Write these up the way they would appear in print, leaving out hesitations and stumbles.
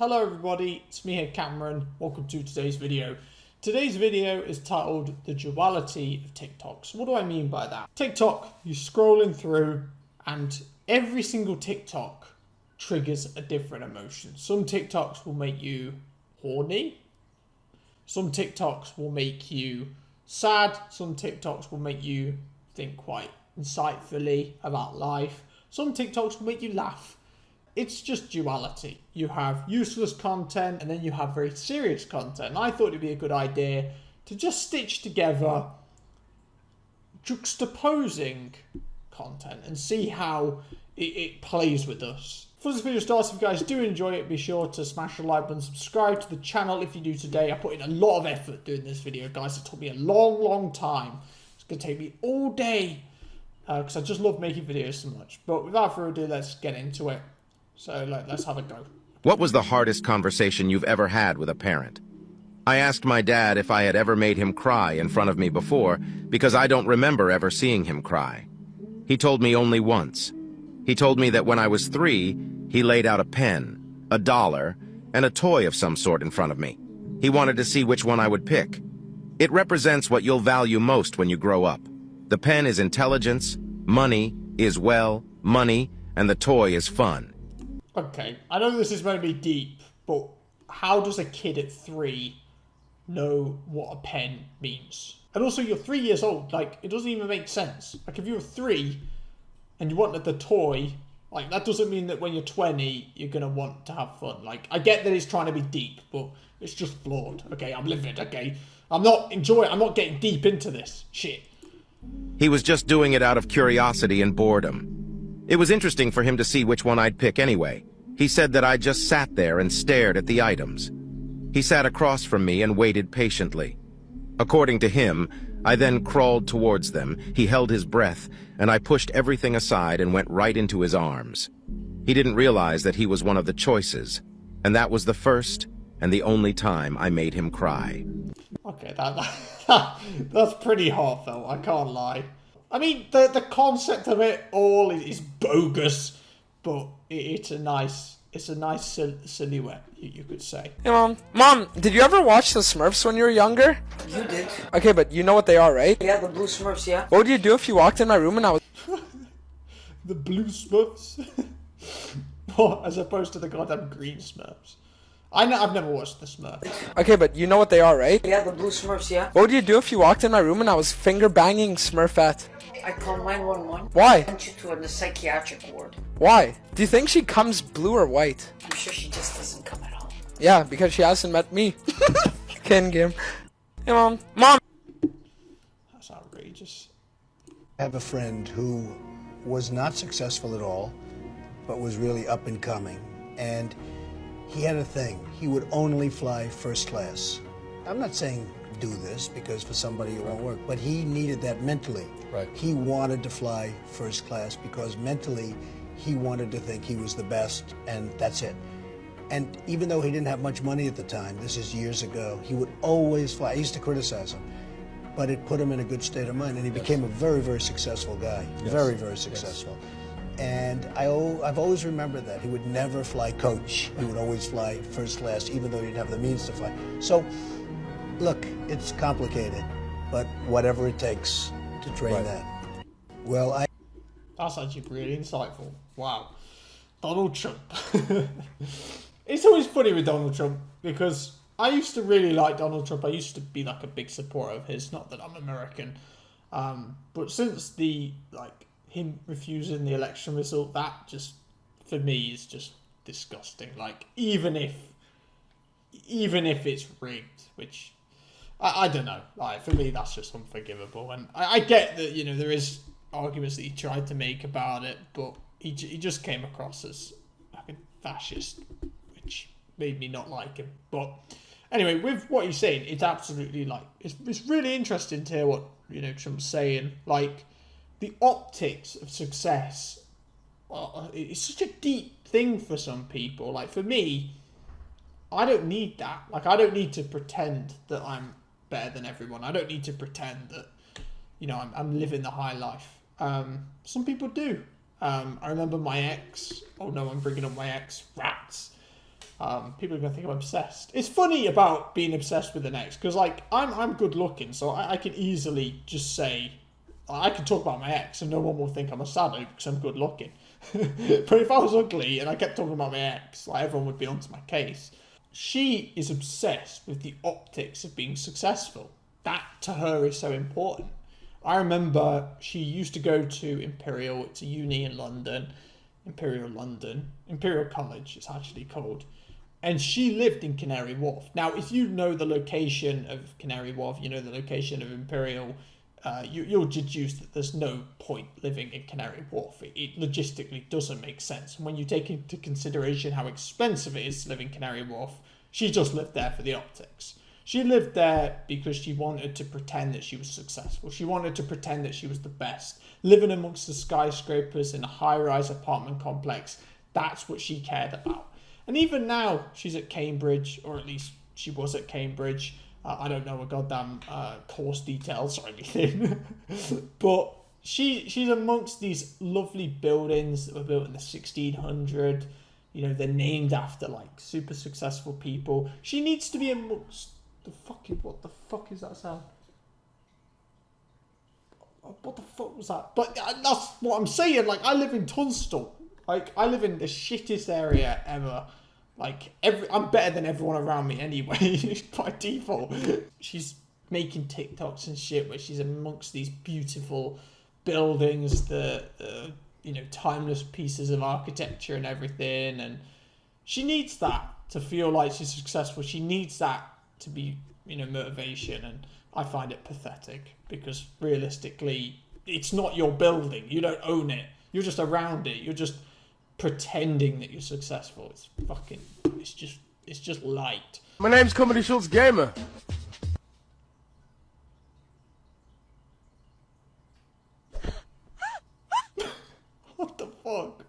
Hello everybody, it's me here Cameron, welcome to today's video. Today's video is titled The Duality of TikToks. What do I mean by that? TikTok, you're scrolling through and every single TikTok triggers a different emotion. Some TikToks will make you horny, some TikToks will make you sad, some TikToks will make you think quite insightfully about life, some TikToks will make you laugh. It's just duality. You have useless content and then you have very serious content. And I thought it'd be a good idea to just stitch together juxtaposing content and see how it plays with us. Before this video starts, if you guys do enjoy it, be sure to smash the like button, subscribe to the channel if you do today. I put in a lot of effort doing this video, guys. It took me a long time. It's going to take me all day because I just love making videos so much. But without further ado, let's get into it. So let's have a go. What was the hardest conversation you've ever had with a parent? I asked my dad if I had ever made him cry in front of me before because I don't remember ever seeing him cry. He told me only once. He told me that when I was 3, he laid out a pen, $1, and a toy of some sort in front of me. He wanted to see which one I would pick. It represents what you'll value most when you grow up. The pen is intelligence, money is money, and the toy is fun. Okay, I know this is going to be deep, but how does a kid at 3 know what a pen means? And also, you're 3 years old, like, it doesn't even make sense. Like, if you were 3 and you wanted the toy, like, that doesn't mean that when you're 20, you're going to want to have fun. Like, I get that it's trying to be deep, but it's just flawed, okay? I'm livid, okay? I'm not getting deep into this shit. He was just doing it out of curiosity and boredom. It was interesting for him to see which one I'd pick anyway. He said that I just sat there and stared at the items. He sat across from me and waited patiently. According to him, I then crawled towards them. He held his breath, and I pushed everything aside and went right into his arms. He didn't realize that he was one of the choices, and that was the first and the only time I made him cry. Okay, that's pretty heartfelt, I can't lie. I mean, the concept of it all is bogus, but it's a nice silhouette, you could say. Hey, Mom, did you ever watch the Smurfs when you were younger? You did. Okay, but you know what they are, right? Yeah, the blue Smurfs, yeah. What would you do if you walked in my room and I was... The blue Smurfs? What, as opposed to the goddamn green Smurfs? I've never watched the Smurfs. Okay, but you know what they are, right? Yeah, the blue Smurfs, yeah. What would you do if you walked in my room and I was finger-banging Smurfette? I'd call 911. Why? Sent you to a psychiatric ward. Why? Do you think she comes blue or white? I'm sure she just doesn't come at all. Yeah, because she hasn't met me. Ken game. Hey, Mom. That's outrageous. I have a friend who was not successful at all, but was really up and coming. And he had a thing. He would only fly first class. I'm not saying do this because for somebody it won't work, but he needed that mentally. Right. He wanted to fly first class because mentally he wanted to think he was the best and that's it. And even though he didn't have much money at the time, this is years ago, he would always fly. I used to criticize him, but it put him in a good state of mind and he became a very successful guy. Very successful. And I've always remembered that. He would never fly coach. He would always fly first class, even though he didn't have the means to fly. So, look, it's complicated, but whatever it takes to train that. Well, That's actually really insightful. Wow. Donald Trump. It's always funny with Donald Trump because I used to really like Donald Trump. I used to be like a big supporter of his, not that I'm American. But since him refusing the election result, that just, for me, is just disgusting. Like, even if it's rigged, which I don't know. Like, for me, that's just unforgivable. And I get that, you know, there is arguments that he tried to make about it, but he just came across as like a fascist, which made me not like him. But anyway, with what he's saying, it's absolutely like it's really interesting to hear what, you know, Trump's saying. Like, the optics of success, it's such a deep thing for some people. Like, for me, I don't need that. Like, I don't need to pretend that I'm better than everyone. I don't need to pretend that, you know, I'm living the high life. Some people do. I remember my ex. Oh no, I'm bringing up my ex. Rats. people are gonna think I'm obsessed. It's funny about being obsessed with an ex, because like I'm good looking, so I can easily just say, I can talk about my ex and no one will think I'm a sado because I'm good looking. But if I was ugly and I kept talking about my ex, like everyone would be onto my case. She is obsessed with the optics of being successful. That to her is so important. I remember she used to go to Imperial, it's a uni in London, Imperial College it's actually called, and she lived in Canary Wharf. Now if you know the location of Canary Wharf, you know the location of Imperial, you'll deduce that there's no point living in Canary Wharf. It logistically doesn't make sense. And when you take into consideration how expensive it is to live in Canary Wharf, she just lived there for the optics. She lived there because she wanted to pretend that she was successful. She wanted to pretend that she was the best. Living amongst the skyscrapers in a high-rise apartment complex, that's what she cared about. And even now, she's at Cambridge, or at least she was at Cambridge. I don't know her goddamn course details or anything. But she's amongst these lovely buildings that were built in the 1600s. You know, they're named after, like, super successful people. She needs to be amongst the fucking... What the fuck is that sound? What the fuck was that? But that's what I'm saying. Like, I live in Tunstall. Like, I live in the shittest area ever. Like, I'm better than everyone around me anyway, by default. She's making TikToks and shit where she's amongst these beautiful buildings, the you know, timeless pieces of architecture and everything. And she needs that to feel like she's successful. She needs that to be, you know, motivation. And I find it pathetic because realistically, it's not your building. You don't own it. You're just around it. You're just pretending that you're successful. It's just light. My name's Comedy Schultz Gamer. What the fuck?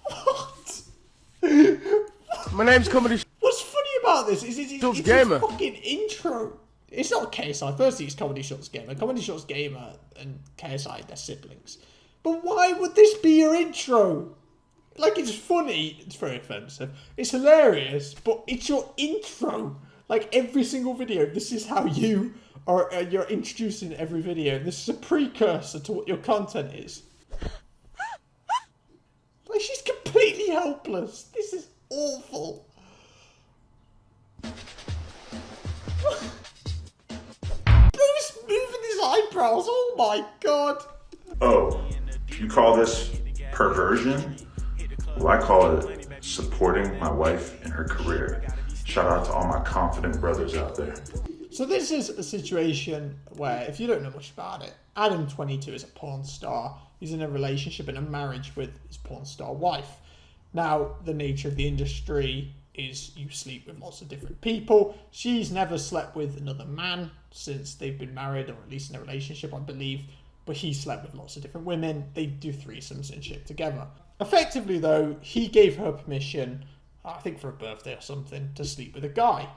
What? My name's Comedy What's funny about this is it's Gamer. his fucking intro. It's not KSI. Firstly, it's Comedy Shots Gamer. Comedy Shots Gamer and KSI, they're siblings. But why would this be your intro? Like, it's funny. It's very offensive. It's hilarious, but it's your intro. Like, every single video, this is how you are. You're introduced in every video. This is a precursor to what your content is. Like, she's completely helpless. This is awful. Bruce moving his eyebrows. Oh my god. Oh, you call this perversion? Well, I call it supporting my wife in her career. Shout out to all my confident brothers out there. So this is a situation where, if you don't know much about it, Adam, 22, is a porn star. He's in a relationship and a marriage with his porn star wife. Now, the nature of the industry is you sleep with lots of different people. She's never slept with another man since they've been married, or at least in a relationship, I believe. But he slept with lots of different women. They do threesomes and shit together. Effectively, though, he gave her permission, I think for a birthday or something, to sleep with a guy.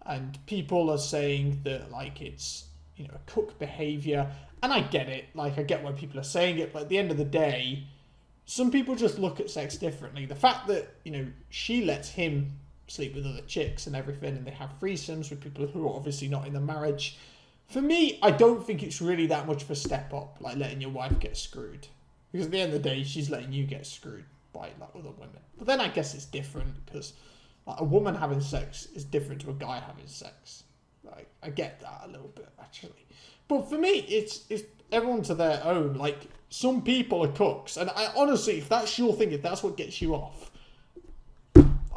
And people are saying that, like, it's, you know, a cook behaviour. And I get it. Like, I get why people are saying it. But at the end of the day, some people just look at sex differently. The fact that, you know, she lets him sleep with other chicks and everything, and they have threesomes with people who are obviously not in the marriage. For me, I don't think it's really that much of a step up, like letting your wife get screwed. Because at the end of the day, she's letting you get screwed by, like, other women. But then I guess it's different, because like, a woman having sex is different to a guy having sex. Like, I get that a little bit, actually. But for me, it's everyone to their own. Like, some people are cooks, and I honestly, if that's your thing, if that's what gets you off,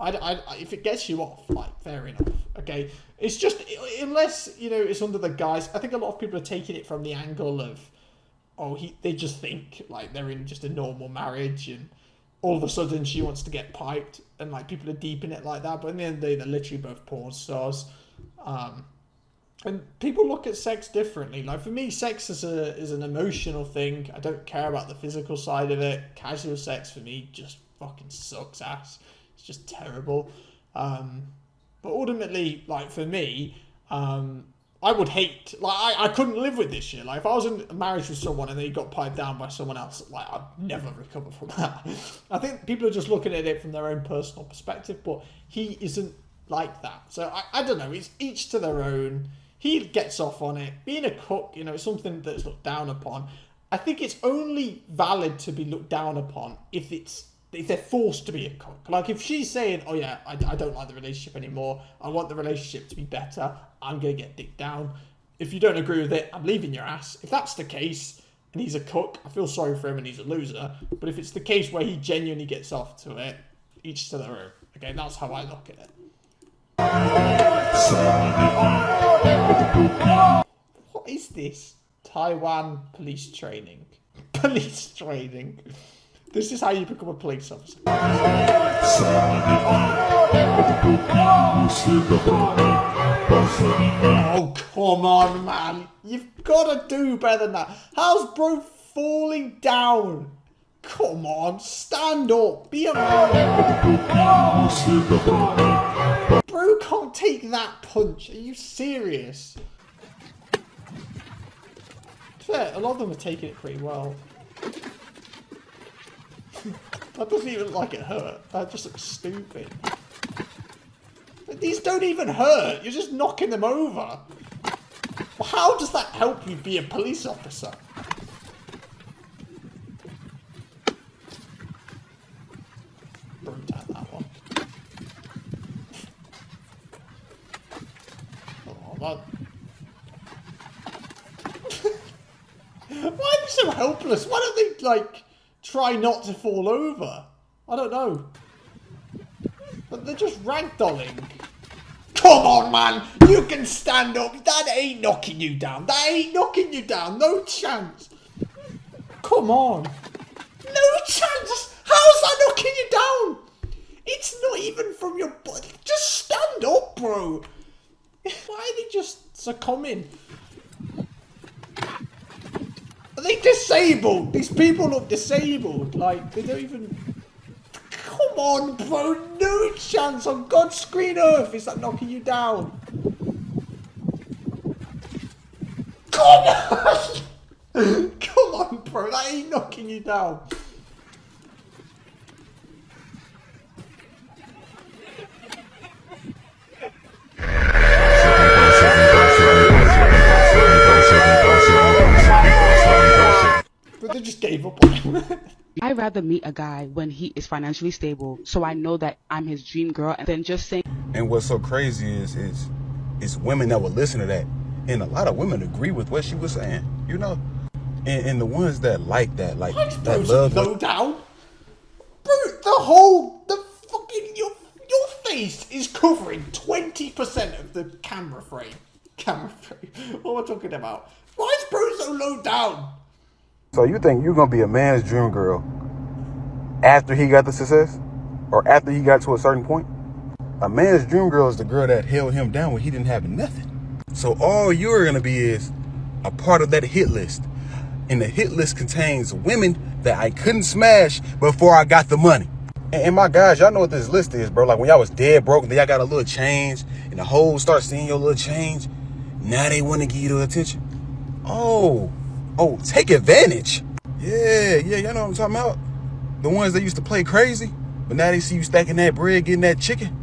if it gets you off, like, fair enough, okay? It's just, unless, you know, it's under the guise, I think a lot of people are taking it from the angle of, they just think, like, they're in just a normal marriage, and all of a sudden she wants to get piped, and, like, people are deep in it like that, but in the end of the day, they're literally both porn stars. And people look at sex differently. Like, for me, sex is an emotional thing. I don't care about the physical side of it. Casual sex, for me, just fucking sucks ass. It's just terrible. But ultimately, like, for me, I would hate, like, I couldn't live with this shit. Like, if I was in a marriage with someone and they got piped down by someone else, like, I'd never recover from that. I think people are just looking at it from their own personal perspective, but he isn't like that. So, I don't know, it's each to their own. He gets off on it. Being a cook, you know, is something that's looked down upon. I think it's only valid to be looked down upon if they're forced to be a cook. Like, if she's saying, oh yeah, I don't like the relationship anymore, I want the relationship to be better, I'm going to get dicked down. If you don't agree with it, I'm leaving your ass. If that's the case, and he's a cook, I feel sorry for him and he's a loser. But if it's the case where he genuinely gets off to it, each to their own. Okay, that's how I look at it. What is this? Taiwan police training. Police training. This is how you become a police officer. Oh, come on, man. You've got to do better than that. How's bro falling down? Come on, stand up. Be a man. Bro can't take that punch. Are you serious? Fair, a lot of them are taking it pretty well. That doesn't even look like it hurt. That just looks stupid. These don't even hurt. You're just knocking them over. Well, how does that help you be a police officer? Brute at that one. Oh, that... Why are they so helpless? Why don't they, like, try not to fall over? I don't know. But they're just ragdolling. Come on, man! You can stand up! That ain't knocking you down! That ain't knocking you down! No chance! Come on! No chance! How's that knocking you down? It's not even from your body. Just stand up, bro! Why are they just succumbing? Are they disabled? These people look disabled. Like, they don't even... Come on, bro. No chance on God's green earth is that knocking you down. Come on! Come on, bro. That ain't knocking you down. But they just gave up on him. I'd rather meet a guy when he is financially stable, so I know that I'm his dream girl, than just saying. And what's so crazy is women that would listen to that, and a lot of women agree with what she was saying, you know, and the ones that like that, like that love. Low down, bro. The fucking your face is covering 20% of the camera frame. What am I talking about? Why is bro so low down? So you think you're gonna be a man's dream girl after he got the success, or after he got to a certain point? A man's dream girl is the girl that held him down when he didn't have nothing. So all you're gonna be is a part of that hit list, and the hit list contains women that I couldn't smash before I got the money. And my guys, y'all know what this list is, bro. Like when y'all was dead broke, and then y'all got a little change, and the hoes start seeing your little change. Now they want to give you the attention. Oh, take advantage. Yeah, y'all know what I'm talking about. The ones that used to play crazy, but now they see you stacking that bread, getting that chicken.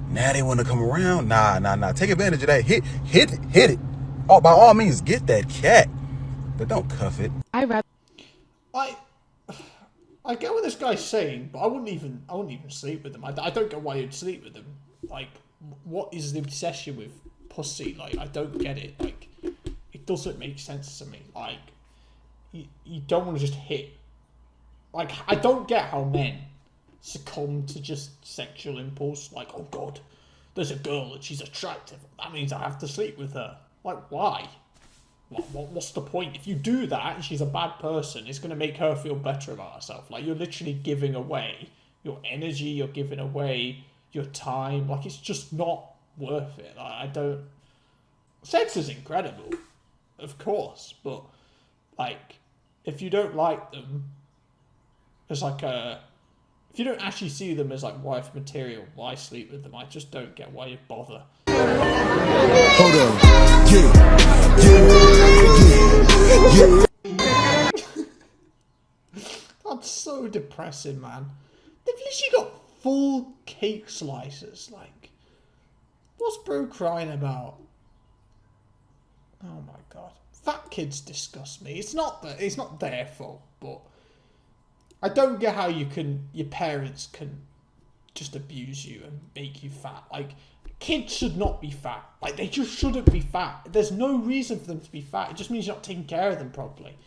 Now they want to come around. Nah. Take advantage of that. Hit it. Oh, by all means, get that cat, but don't cuff it. I get what this guy's saying, but I wouldn't even sleep with him. I don't get why you'd sleep with him. Like, what is the obsession with pussy? Like, I don't get it. Like, it doesn't make sense to me. Like, you don't want to just hit. Like, I don't get how men succumb to just sexual impulse. Like, oh God, there's a girl and she's attractive. That means I have to sleep with her. Like, why? What's the point? If you do that and she's a bad person, it's going to make her feel better about herself. Like, you're literally giving away your energy, you're giving away your time. Like, it's just not worth it. Like, I don't... Sex is incredible, of course, but, like, if you don't like them, it's like if If you don't actually see them as like wife material, why sleep with them? I just don't get why you bother. Hold up. Yeah. That's so depressing, man. They've literally got full cake slices. Like, what's bro crying about? Oh my god. Fat kids disgust me. It's not their fault, but I don't get how your parents can just abuse you and make you fat. Like, kids should not be fat. Like, they just shouldn't be fat. There's no reason for them to be fat. It just means you're not taking care of them properly.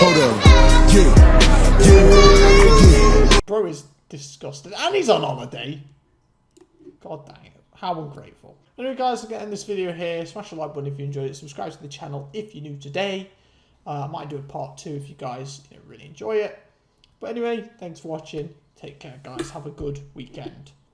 Hold up. Yeah. Bro is disgusted. And he's on holiday. God dang it. How ungrateful. Anyway, guys, I'm getting this video here. Smash the like button if you enjoyed it. Subscribe to the channel if you're new today. I might do a part 2 if you guys really enjoy it. But anyway, thanks for watching. Take care, guys. Have a good weekend.